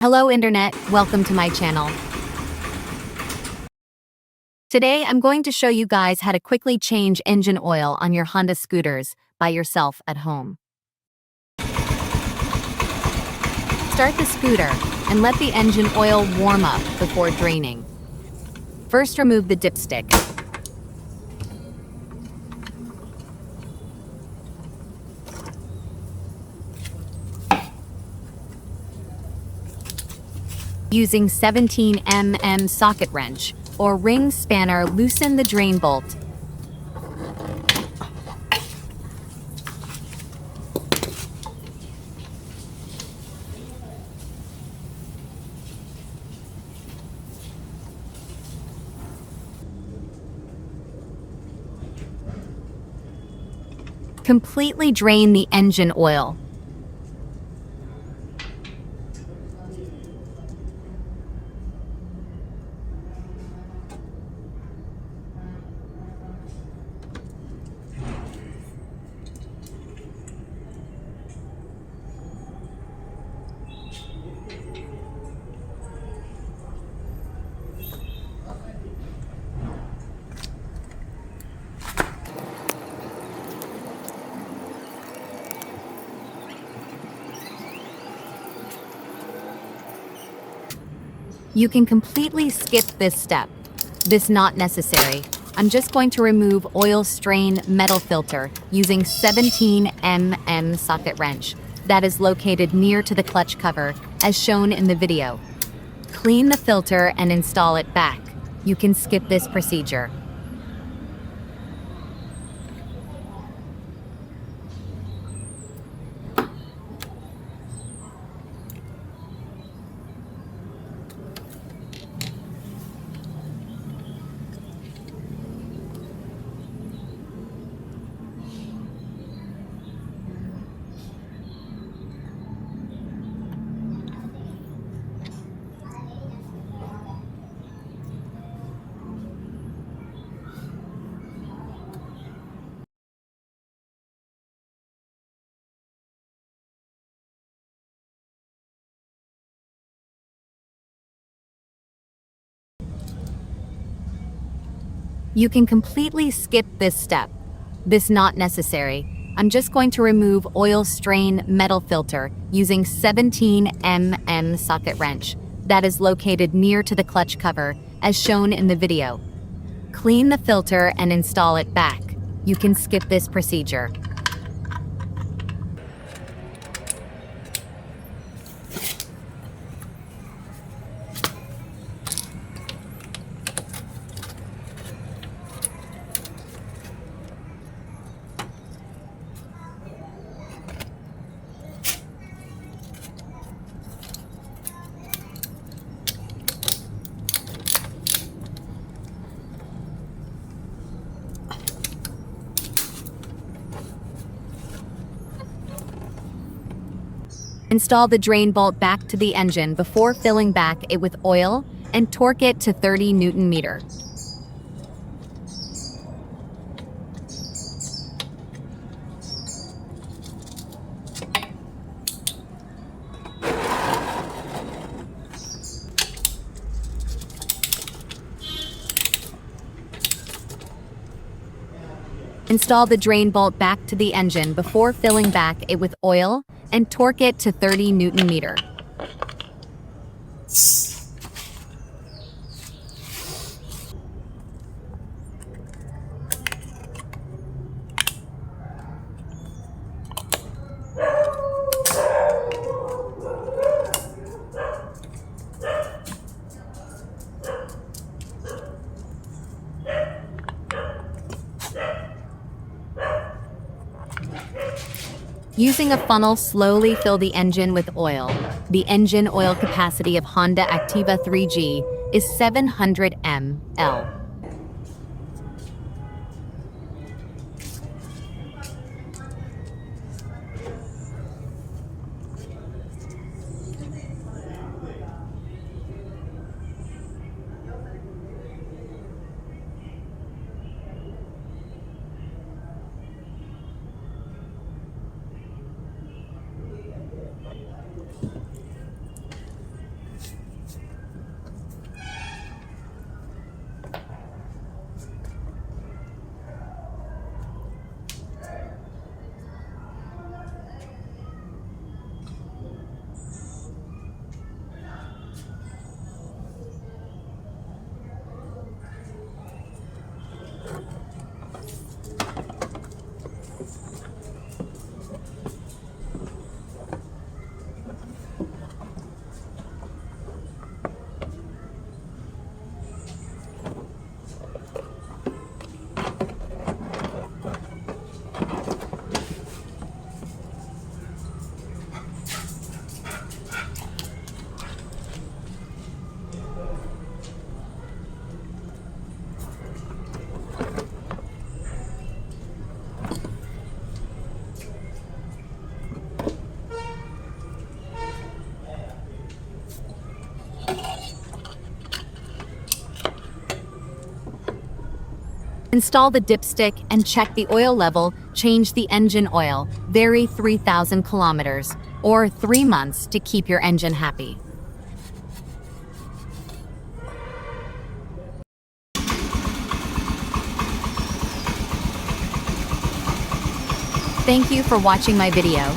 Hello Internet, welcome to my channel. Today I'm going to show you guys how to quickly change engine oil on your Honda scooters by yourself at home. Start the scooter and let the engine oil warm up before draining. First remove the dipstick. Using 17 mm socket wrench or ring spanner, loosen the drain bolt. Completely drain the engine oil. You can completely skip this step. This not necessary. I'm just going to remove oil strain metal filter using 17 mm socket wrench that is located near to the clutch cover as shown in the video. Clean the filter and install it back. You can skip this procedure. You can completely skip this step. This not necessary. I'm just going to remove oil strain metal filter using 17 mm socket wrench that is located near to the clutch cover as shown in the video. Clean the filter and install it back. You can skip this procedure. Install the drain bolt back to the engine before filling back it with oil and torque it to 30 Newton meter. Install the drain bolt back to the engine before filling back it with oil and torque it to 30 Newton meter. Using a funnel, slowly fill the engine with oil. The engine oil capacity of Honda Activa 3G is 700 ml. Install the dipstick and check the oil level. Change the engine oil. Vary 3,000 kilometers or 3 months to keep your engine happy. Thank you for watching my video.